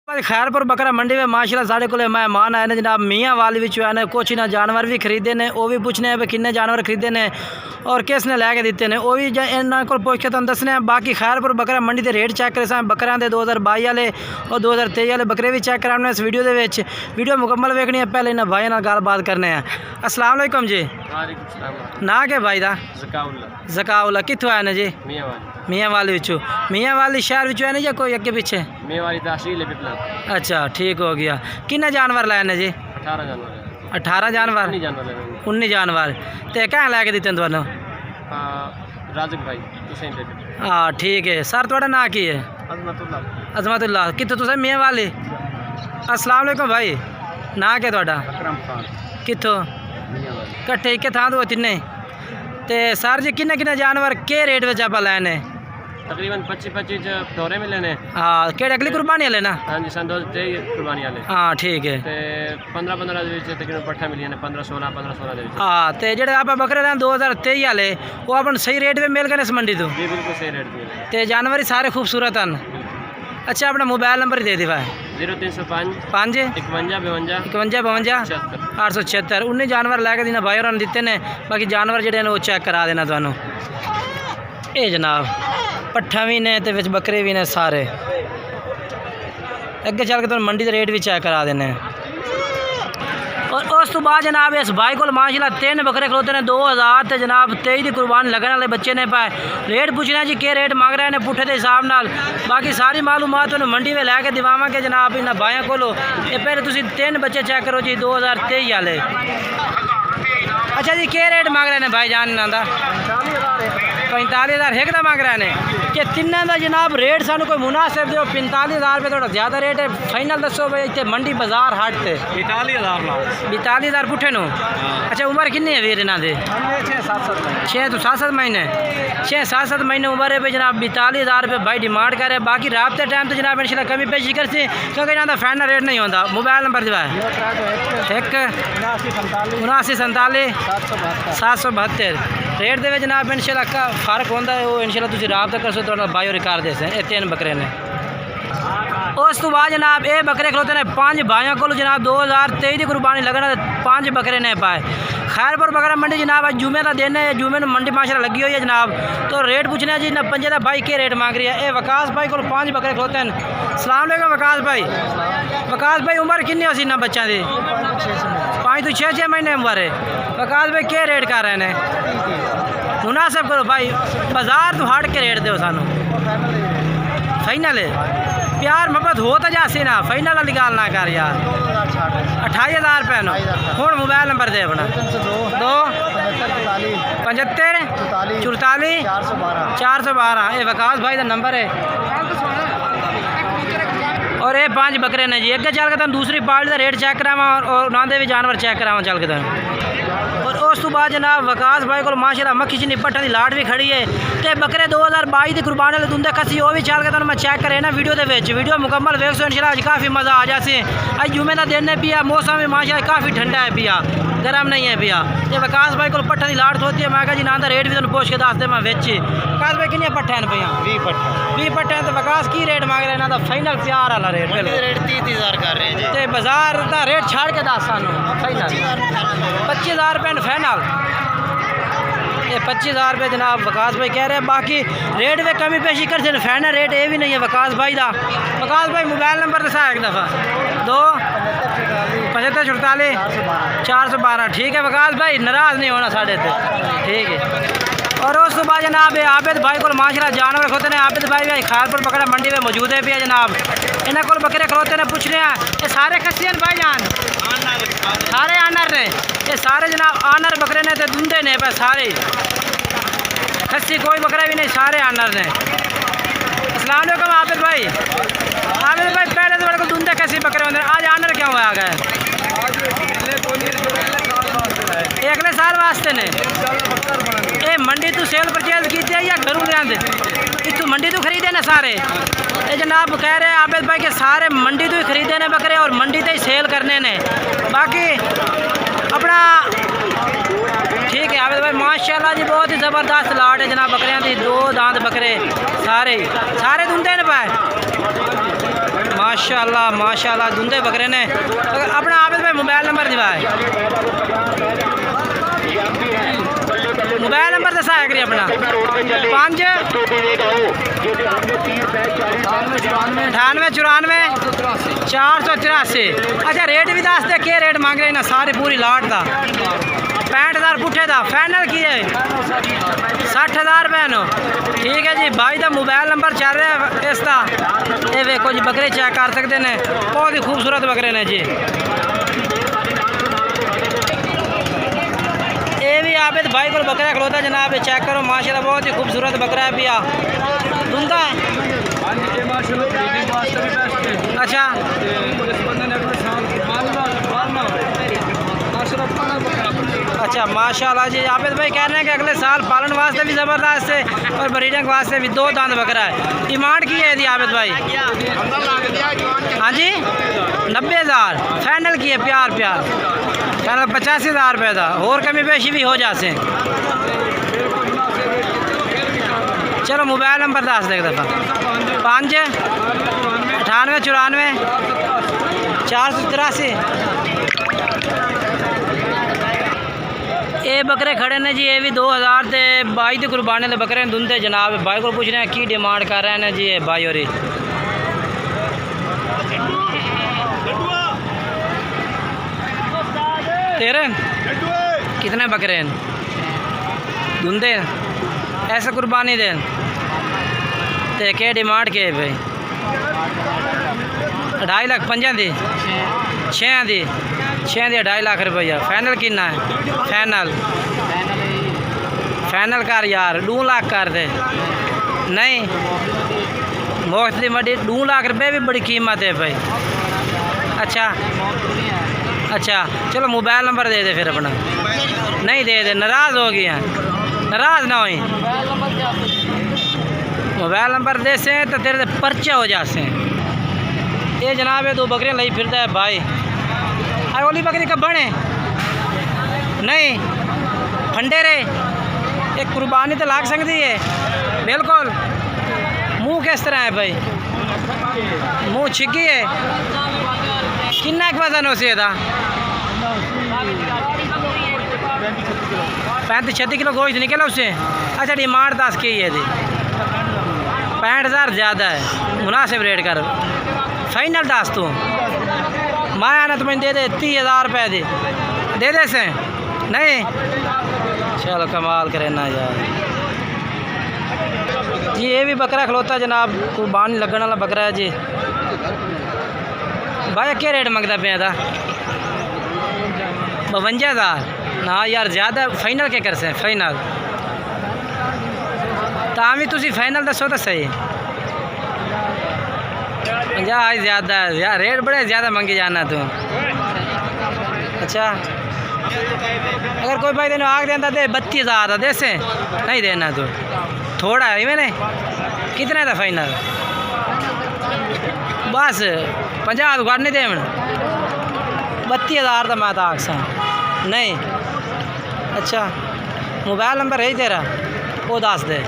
खैरपुर बकरा मंडी में माशाल्लाह साढ़े को मेहमान आए ने जनाब मियाँ वाली भी आए ने कुछ इन्हें जानवर भी खरीदे ने वो भी पूछने हैं किन्ने जानवर खरीदे ने और किस ने लैके दिते ने वो भी इन्होंने को पुछ के तुम दसने बाकी खैरपुर बकरा मंडी के रेट चेक करे बकरियां के 2022 वाले और 2023 वाले बकरे भी चेक कराने इस वीडियो के वीडियो मुकम्मल वेखनी है। पहले इन्हें भाई गलबात करने हैं। अस्सलाम वालेकुम जी। ना के भाई दा जकाउल्ला कितों आए ने जी? मियाँ वाली मियाँ वाली शहर है ना या कोई अगे पिछे? अच्छा ठीक हो गया। किन्ने जानवर लाए ने जी? 18 जानवर 19 जानवर तो क्या लैके दिते तुहानू? हाँ ठीक है सर। थोड़ा ना की है? अजमतुल्ला। कितों तुम? मियाँ वाली। अस्सलाम वालेकुम भाई। ना के थोड़ा? कितों? कट्ठे एक थां तो तिन्ने ते सर जी किन्ने किन्ने जानवर के रेट में आप लैने? तकरीबन 25 दौरे मिले ने। हाँ केड़े अगली कुर्बानी वाले ना? हाँ जी सन 2023 कुर्बानी वाले। हाँ ठीक है। 15 तकरीबन पट्ठा मिली ने 15-16 हाँ तो जेडे आप बकरे लें 2023 वाले वो अपन सही रेट पे मिल गए इस मंडी तो? जी बिल्कुल सही रेट मिले तो जानवर ही सारे खूबसूरत हैं। अच्छा अपना मोबाइल नंबर ही दे दी भाई। 0305 51 52 876 19 जानवर लैके देना भाई और दिते ने। बाकी जानवर जेडे ने वो चेक करा देना थानू। ये जनाब पट्ठा भी ने तो विच बकरे भी ने सारे। अगे चल के तुम मंडी के रेट भी चेक करा देने। और उस तो बाद जनाब इस भाई को माशाल्लाह 3 बकरे खलोते ने 2000 तो जनाब 23 की कुर्बानी लगने वाले बच्चे ने पाए। रेट पूछना जी के रेट मांग रहे हैं पुठे के हिसाब नाल। बाकी सारी मालूमात उन्हें मंडी में लैके दिवावा के जनाब इन्होंने भाइयों को। ये पहले तुम 3 बच्चे चेक करो जी 2023 वाले। अच्छा जी के रेट मांग रहे हैं भाई जान इन्हों? 45,000 एक मांग रहे हैं कि तिना का जनाब रेट सानू कोई मुनासिब दो। 45,000 रुपये थोड़ा ज़्यादा रेट है। फाइनल दसो भाई इतने मंडी बाजार हाट से 42,000 पुठे नो। अच्छा उम्र कितनी है वीर इन्हों? 6 तो 7 महीने 6-7 महीने उम्र है भाई जनाब। 42,000 रुपये भाई डिमांड करे। बाकी राबते टाइम तो जनाब इंशाल्लाह कमी पेशी कर सी क्योंकि यहाँ का फाइनल रेट नहीं होता। मोबाइल नंबर जो है 7947 रेट दे जनाब इंशाल्लाह का फर्क होता है। वो इंशाल्लाह तुम राबता कर सो बायो रिकॉर्ड दे से 3 बकरे ने। उस तो बाद जनाब ये बकरे खलोते ने 5 भाइयों को जनाब 2023 की कुर्बानी लगना 5 बकरे ने पाए। खैरपुर बकरा मंडी जनाब आज जुमे का दिन है। जुमे में मंडी माशाल्लाह लगी हुई है जनाब। तो रेट पूछने जी ना 5 का भाई के रेट मांग रही है। ये वकास भाई को 5 बकरे खलोते हैं। सलाम वालेकुम वकास भाई। वकास भाई उम्र कितनी होती ना बच्चों की? 5 तो 6 महीने उम्र है। वकास भाई के रेट कर रहे हैं? मुनासिब करो भाई बाजार तो हट के रेट दो सानू। फाइनल है प्यार मोहब्बत हो तो जासी ना फाइनल वाली गाल ना कर यार। 28,000 रुपये नो हूँ मोबाइल नंबर दे अपना 2 75 44 412। ये वकास भाई का नंबर है। और ये 5 बकरे ने जी। अगे चल के तुम दूसरी पार्टी का रेट चेक करावा और उन्होंने भी जानवर चेक करावा चल के तुम। और उस तो बाद जनाब वकास भाई को माशाल्लाह मक्खी चीनी पट्टा की लाट भी खड़ी है। तो बकरे 2022 की कुर्बानी वाले दुंदे कसी वो भी चल के तुम मैं चेक करे ना वीडियो के वीडियो मुकम्मल वेख सो इंशाल्लाह। अज काफ़ी मज़ा आ जासी। अज जुमे का दिन है पिया मौसम भी माशाल्लाह काफ़ी ठंडा है पिया गर्म नहीं है पिया। ये वकास भाई को पट्टा की लाट होती है। मैं कहा जी ना रेट भी तुम पूछ के दस दे मैं बेची। वकास भाई कितने पट्ठे हैं भैया? 20 पट्ठे हैं। तो वकास की रेट मांग रहे हैं? फाइनल प्यार वाला रेट 30,000 कर रहे हैं जी। बाजार का रेट छाड़ के दस सानू फाइनल 25,000 रुपये फाइनल। ये 25,000 रुपये जनाब वकास भाई कह रहे हैं। बाकी रेट में कमी पेशी कर सकते फाइनल रेट ये भी नहीं है वकास भाई का। वकास भाई मोबाइल नंबर दसा एक दफ़ा 2 75 44 412। ठीक है वकास भाई नाराज़ नहीं होना साढ़े से ठीक है। और उस बाद जनाब आबिद भाई को माशाल्लाह जानवर खलोते हैं। आबिद भाई भी खैरपुर बकरा मंडी में मौजूद है भी जनाब। इन्होंने को बकरे खलोते हैं पूछने हैं ये सारे खस्सियन भाई जान सारे आनर ने। ये सारे जनाब आनर बकरे ने तो दुंदे ने पे सारे खस्सी कोई बकरा भी नहीं सारे आनर ने। अस्सलाम वालेकुम आबिद भाई। आबिद भाई पहले तो बड़े को दुंदे खस्सी बकरे होंगे आज आनर क्यों आ गए? अगले साल वास्ते ने ये मंडी तो सेल परचेज की या घरों लिया इतू मंडी तो खरीदे ने सारे। ये जनाब कह रहे हैं आबिद भाई के सारे मंडी तो ही खरीदे ने बकरे और मंडी तो ही सेल करने ने। बाकी अपना ठीक है आबिद भाई माशाल्लाह जी बहुत ही ज़बरदस्त लाट है जनाब बकरियां की। 2 दांत बकरे सारे दुंदे ने पाए। माशाल्लाह माशाल्लाह धुंधे बकरे ने। अपना आबिद भाई मोबाइल नंबर दिवाए, मोबाइल नंबर दसा है करिए अपना 5 98 94 483। अच्छा रेट भी दस दे, क्या रेट मांग रहे हैं ना सारी पूरी लाट का 65,000 पुट्ठे का फाइनल की है 60,000 रुपये नो। ठीक है जी, भाई का मोबाइल नंबर चल रहा है इसका। ये देखो जी बकरे चेक कर सकते हैं, बहुत ही खूबसूरत बकरे ने जी। ये भी आबिद भाई को बकरा खलोता जनाब, ये चेक करो माशाल्लाह बहुत ही खूबसूरत बकरा है भैया, धुंधा है। अच्छा अच्छा माशाल्लाह जी, आबिद भाई कह रहे हैं कि अगले साल पालन वास्ते भी ज़बरदस्त है और ब्रीडिंग वास्ते भी 2 दांत बकरा है। डिमांड की है यदि आबिद भाई? हाँ जी 90,000 फाइनल की है, प्यार फाइनल 85,000 रुपये का, और कमी पेशी भी हो जाते। चलो मोबाइल नंबर दस दे एक दफ़ा 5 98 94 483। ये बकरे खड़े ने जी, ये भी 2022 की कुर्बानी के बकरे धुंधे जनाब। भाई को पूछ रहे हैं की डिमांड कर रहे हैं जी ये भाई और तेरे कितने बकरे हैं धुंधे ऐसे कुर्बानी दे ते के डिमांड के भाई? 2.5 लाख 5 दी 6 दी 2.5 लाख रुपया। फाइनल कितना है? फाइनल कर यार 2 लाख कर दे। नहीं मोहत की मडी 2 लाख रुपये भी बड़ी कीमत है भाई। अच्छा चलो मोबाइल नंबर दे दे फिर अपना। नहीं दे नाराज़ हो गए हैं, नाराज़ ना हुई। मोबाइल नंबर दे से तो तेरे पर्चे हो जाते हैं। ये जनाब ये 2 बकरियाँ लाई फिरता है भाई। ओली बकरी कब बने नहीं फंडे रे, एक कुर्बानी तो लाग सकती है बिल्कुल। मुँह किस तरह है भाई? मुँह छिकी है। किन्ना एक वजन हो था? 35-36 किलो गोश्त निकला उससे। अच्छा डिमांड 10 की है थी 65,000 ज़्यादा है, मुनासिब रेट कर फाइनल 10 तू माया ने तुम्हें दे दे 30,000 रुपये दे से। नहीं चलो कमाल करे ना यार जी। ये भी बकरा खलोता जनाब, कुर्बानी लगने वाला बकरा है जी। भाई क्या रेट मंगता पे था? 52,000 ना यार ज़्यादा। फाइनल क्या कर से? फाइनल तामी तुसी फाइनल दसो तो सही। 50 ज़्यादा यार, रेट बड़े ज़्यादा मंगी जाना तू। अच्छा अगर कोई भाई तेन आग देता दे 32,000 दे से, नहीं देना तू थोड़ा है मैंने। कितने था फाइनल? बस 50 घट नहीं दे 32,000 का मैं तो आग सा नहीं। अच्छा मोबाइल नंबर है तेरा वो दस दे।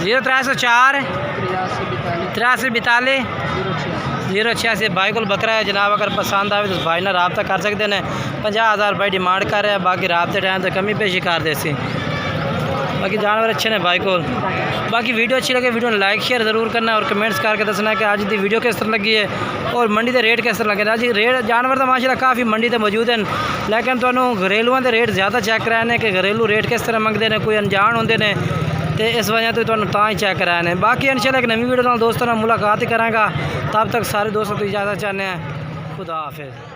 0304 83 086। भाई को बकरा है जनाब, अगर पसंद आए तो भाई ना रब्ता कर सकते हैं। 50,000 रुपये डिमांड कर रहे हैं, बाकी रब्ते टाइम तो कमी पेशी कर देसी। बाकी जानवर अच्छे ने भाई को। बाकी वीडियो अच्छी लगे वीडियो लाइक शेयर ज़रूर करना और कमेंट्स करके दसना कि आज की वीडियो किस तरह लगी है और मंडी के रेट किस तरह लगे। आज रेट जानवर तो माशाल्लाह काफ़ी मंडी से मौजूद हैं, लेकिन तुहानू घरेलुओं के रेट ज़्यादा चेक कराने कि घरेलू रेट किस तरह मंगते हैं, कोई अनजान होंगे ने तो इस वजह तो तुहानू तां ही चेक कराने। बाकी इंशाल्लाह एक नवी वीडियो दोस्तों मुलाकात ही करांगा। तब तक सारे दोस्तों को इजाज़त चाहते हैं। खुदा हाफिज़।